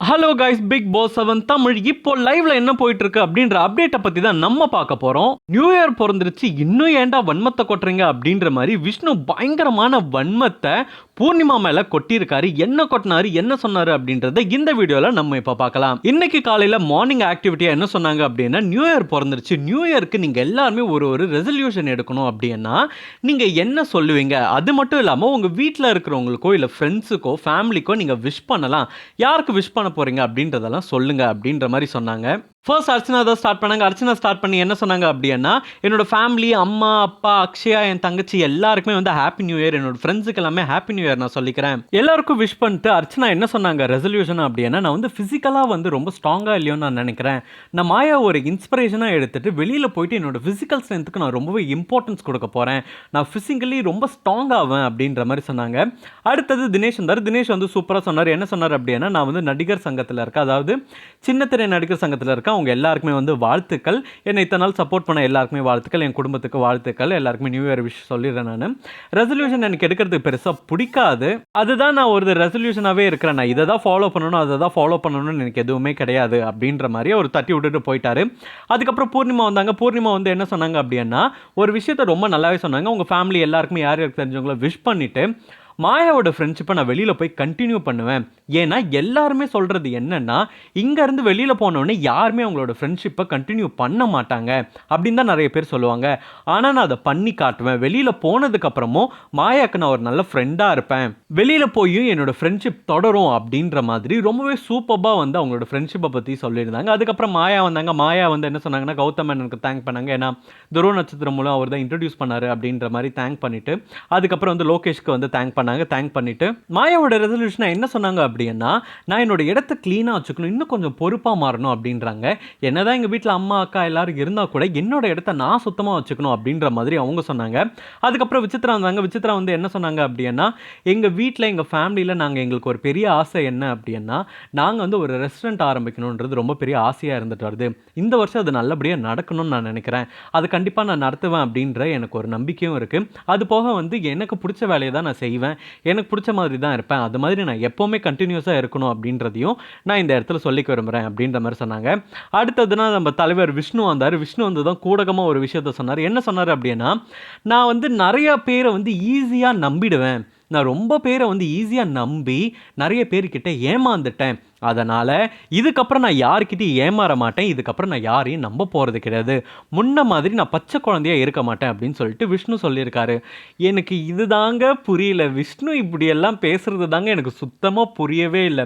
Hello guys, Bigg Boss 7 Tamil இப்போ லைவ்ல என்ன போயிட்டு இருக்கு அப்படின்ற அப்டேட்டை பத்தி தான் நம்ம பார்க்க போறோம். நியூ இயர் பிறந்துருச்சு, இன்னும் ஏன்டா வன்மத்தை கொட்டுறீங்க அப்படின்ற மாதிரி விஷ்ணு பயங்கரமான வன்மத்தை பூர்ணிமா மேல கொட்டியிருக்காரு. என்ன கொட்டினாரு, என்ன சொன்னாரு அப்படின்றத இந்த வீடியோல நம்ம இப்ப பார்க்கலாம். இன்னைக்கு காலையில மார்னிங் ஆக்டிவிட்டியா என்ன சொன்னாங்க அப்படின்னா, நியூ இயர் பிறந்துருச்சு, நியூ இயருக்கு நீங்க எல்லாருமே ஒரு ரெசல்யூஷன் எடுக்கணும் அப்படின்னா நீங்க என்ன சொல்லுவீங்க? அது மட்டும் இல்லாம உங்க வீட்டில் இருக்கிறவங்களுக்கோ இல்ல ஃப்ரெண்ட்ஸுக்கோ ஃபேமிலிக்கோ நீங்க விஷ் பண்ணலாம். யாருக்கு விஷ் பண்ண போறீங்க அப்படின்றதெல்லாம் சொல்லுங்க அப்படின்ற மாதிரி சொன்னாங்க. ஃபர்ஸ்ட் அர்ச்சனா தான் ஸ்டார்ட் பண்ணாங்க. அர்ச்சனா ஸ்டார்ட் பண்ணி என்ன சொன்னாங்க அப்படின்னா, என்னோட ஃபேமிலி, அம்மா, அப்பா, அக்ஷயா, என் தங்கச்சி எல்லாருக்குமே வந்து ஹாப்பி நியூ இயர், என்னோட ஃப்ரெண்ட்ஸுக்கு எல்லாமே ஹாப்பி நியூ இயர் நான் சொல்லிக்கிறேன். எல்லாருக்கும் விஷ் பண்ணிட்டு அர்ச்சனா என்ன சொன்னாங்க ரெசல்யூஷன் அப்படின்னா, நான் வந்து ஃபிசிக்கலாக வந்து ரொம்ப ஸ்ட்ராங்காக இல்லையோன்னு நான் நினைக்கிறேன். நான் மாயா ஒரு இன்ஸ்பிரேஷனாக எடுத்துட்டு வெளியில் போயிட்டு என்னோட ஃபிசிக்கல் ஸ்ட்ரென்த்துக்கு நான் ரொம்பவே இம்பார்ட்டன்ஸ் கொடுக்க போகிறேன். நான் ஃபிசிக்கலி ரொம்ப ஸ்ட்ராங் ஆவேன் அப்படின்ற மாதிரி சொன்னாங்க. அடுத்தது தினேஷ் வந்தார். தினேஷ் வந்து சூப்பராக சொன்னார். என்ன சொன்னார் அப்படின்னா, நான் வந்து நடிகர் சங்கத்தில் இருக்கேன், அதாவது சின்னத்திரை நடிகர் சங்கத்தில் இருக்கேன். அவங்க எல்லாருக்குமே வந்து வாழ்த்துக்கள். என்னை இத்தனை நாள் சப்போர்ட் பண்ண எல்லாருக்குமே வாழ்த்துக்கள். என் குடும்பத்துக்கு வாழ்த்துக்கள். எல்லாருக்குமே நியூ இயர் விஷ் சொல்லிடுறேன். நான் ரெசல்யூஷன் எனக்கு எடுக்கிறதுக்கு பெருசாக பிடிக்காது. அதுதான் நான் ஒரு ரெசல்யூஷனாகவே இருக்கிறேன். நான் இதை தான் ஃபாலோ பண்ணணும், அதை தான் ஃபாலோ பண்ணணும்னு எனக்கு எதுவுமே கிடையாது அப்படின்ற மாதிரி ஒரு தட்டி விட்டுட்டு போயிட்டாரு. அதுக்கப்புறம் பூர்ணிமா வந்தாங்க. பூர்ணிமா வந்து என்ன சொன்னாங்க அப்படின்னா, ஒரு விஷயத்த ரொம்ப நல்லாவே சொன்னாங்க. உங்கள் ஃபேமிலி எல்லாருக்குமே யார் யாருக்கு தெரிஞ்சவங்கள விஷ் பண்ணிவிட்டு மாயாவோட ஃப்ரெண்ட்ஷிப்பை நான் வெளியில் போய் கண்டினியூ பண்ணுவேன். ஏன்னா எல்லாருமே சொல்கிறது என்னென்னா, இங்கேருந்து வெளியில் போனோடனே யாருமே அவங்களோட ஃப்ரெண்ட்ஷிப்பை கண்டினியூ பண்ண மாட்டாங்க அப்படின்னு தான் நிறைய பேர் சொல்லுவாங்க. ஆனால் நான் அதை பண்ணி காட்டுவேன். வெளியில் போனதுக்கப்புறமும் மாயாவுக்கு நான் ஒரு நல்ல ஃப்ரெண்டாக இருப்பேன். வெளியில் போயும் என்னோட ஃப்ரெண்ட்ஷிப் தொடரும் அப்படின்ற மாதிரி ரொம்பவே சூப்பராக வந்து அவங்களோட ஃப்ரெண்ட்ஷிப்பை பற்றி சொல்லியிருந்தாங்க. அதுக்கப்புறம் மாயா வந்தாங்க. மாயா வந்து என்ன சொன்னாங்கன்னா, கௌதம் எனக்கு தேங்க் பண்ணாங்க. ஏன்னா துருவ நட்சத்திரம் மூலம் அவர் தான் இன்ட்ரடியூஸ் பண்ணார் அப்படின்ற மாதிரி தேங்க் பண்ணிவிட்டு, அதுக்கப்புறம் வந்து லோகேஷ்க்கு வந்து தேங்க் பண்ணிட்டு மாயாவோட ரெசல்யூஷனை என்ன சொன்னாங்க அப்படின்னா, நான் என்னோட இடத்தை க்ளீனாக வச்சுக்கணும், இன்னும் கொஞ்சம் பொறுப்பாக மாறணும் அப்படின்றாங்க. என்னதான் எங்கள் வீட்டில் அம்மா அக்கா எல்லாரும் இருந்தால் கூட என்னோட இடத்த நான் சுத்தமாக வச்சுக்கணும் அப்படின்ற மாதிரி அவங்க சொன்னாங்க. அதுக்கப்புறம் விசித்ரா வந்தாங்க. விசித்ரா வந்து என்ன சொன்னாங்க அப்படின்னா, எங்கள் வீட்டில் எங்கள் ஃபேமிலியில் எங்களுக்கு ஒரு பெரிய ஆசை என்ன அப்படின்னா, நாங்கள் வந்து ஒரு ரெஸ்டாரண்ட் ஆரம்பிக்கணுன்றது ரொம்ப பெரிய ஆசையாக இருந்துட்டு வருது. இந்த வருஷம் அது நல்லபடியாக நடக்கணும்னு நான் நினைக்கிறேன். அது கண்டிப்பாக நான் நடத்துவேன் அப்படின்ற எனக்கு ஒரு நம்பிக்கையும் இருக்குது. அது போக வந்து எனக்கு பிடிச்ச வேலையை தான் நான் செய்வேன், எனக்கு பிடிச்ச மாதிரி தான் இருப்பேன். அது மாதிரி நான் எப்போவுமே கண்டினியூஸாக இருக்கணும் அப்படின்றதையும் நான் இந்த இடத்துல சொல்லிக்க விரும்புகிறேன் அப்படின்ற மாதிரி சொன்னாங்க. அடுத்ததுனா நம்ம தலைவர் விஷ்ணு வந்தார். விஷ்ணு வந்து தான் கூடகமாக ஒரு விஷயத்த சொன்னார். என்ன சொன்னார் அப்படின்னா, நான் வந்து நிறையா பேரை வந்து ஈஸியாக நம்பிடுவேன். நான் ரொம்ப பேரை வந்து ஈஸியாக நம்பி நிறைய பேர்கிட்ட ஏமாந்துட்டேன். அதனால் இதுக்கப்புறம் நான் யார்கிட்டையும் ஏமாற மாட்டேன். இதுக்கப்புறம் நான் யாரையும் நம்ப போகிறது கிடையாது. முன்ன மாதிரி நான் பச்சை குழந்தையாக இருக்க மாட்டேன் அப்படின்னு சொல்லிட்டு விஷ்ணு சொல்லியிருக்காரு. எனக்கு இது தாங்க புரியல. விஷ்ணு இப்படியெல்லாம் பேசுகிறது தாங்க எனக்கு சுத்தமாக புரியவே இல்லை.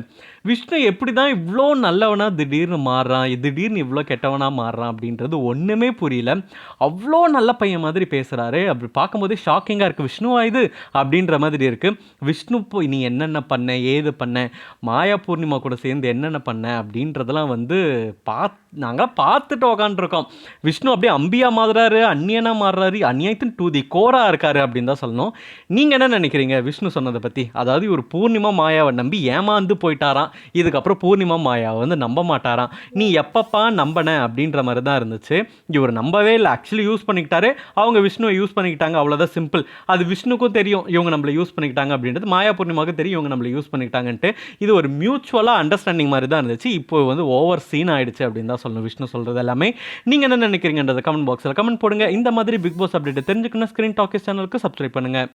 விஷ்ணு எப்படி தான் இவ்வளோ நல்லவனா திடீர்னு மாறுறான், திடீர்னு இவ்வளோ கெட்டவனாக மாறுறான் அப்படின்றது ஒன்றுமே புரியல. அவ்வளோ நல்ல பையன் மாதிரி பேசுகிறாரு. அப்படி பார்க்கும்போதே ஷாக்கிங்காக இருக்குது. விஷ்ணுவா இது அப்படின்ற மாதிரி இருக்குது. விஷ்ணு நீ என்னென்ன பண்ண, ஏது பண்ண, மாயா பூர்ணிமா கூட சேர்ந்து என்னென்ன பண்ண அப்படின்றதெல்லாம் வந்து நாங்கள் பார்த்துட்டு உக்காந்துருக்கோம். விஷ்ணு அப்படியே அம்பியா மாறுறாரு, அந்நியனாக மாறுறாரு, அந்நியத்தின் டு தி கோராக இருக்காரு அப்படின்னு தான் சொல்லணும். நீங்கள் என்ன நினைக்கிறீங்க விஷ்ணு சொன்னதை பற்றி? அதாவது ஒரு பூர்ணிமா மாயாவை நம்பி ஏமாந்து போயிட்டாராம். இதுக்கப்புறம் பூர்ணிமா மாயாவை வந்து நம்ப மாட்டாராம். நீ எப்பப்பா நம்பின அப்படின்ற மாதிரி தான் இருந்துச்சு. இவர் நம்பவே இல்லை, ஆக்சுவலி யூஸ் பண்ணிக்கிட்டாரு. அவங்க விஷ்ணுவை யூஸ் பண்ணிக்கிட்டாங்க, அவ்வளோதான் சிம்பிள். அது விஷ்ணுக்கும் தெரியும் இவங்க நம்மளை யூஸ் பண்ணிக்கிட்டாங்க அப்படின்றது. மாயா பூர்ணிமாவுக்கு தெரியும் இவங்க நம்மளை யூஸ் பண்ணிக்கிட்டாங்கன்ட்டு. இது ஒரு மியூச்சுவலாக அண்டர்ஸ்டாண்டிங் மாதிரி தான் இருந்துச்சு. இப்போ வந்து ஓவர் சீன் ஆயிடுச்சு அப்படின்னு தான் சொல்லணும் விஷ்ணு சொல்கிறது எல்லாமே. நீங்கள் என்ன நினைக்கிறீங்கன்றத கமெண்ட் பாக்ஸில் கமெண்ட் போடுங்க. இந்த மாதிரி பிக் பாஸ் அப்டேட் தெரிஞ்சுக்கணும் ஸ்க்ரீன் டாக்கீஸ் சேனலுக்கு சப்ஸ்கிரைப் பண்ணுங்கள்.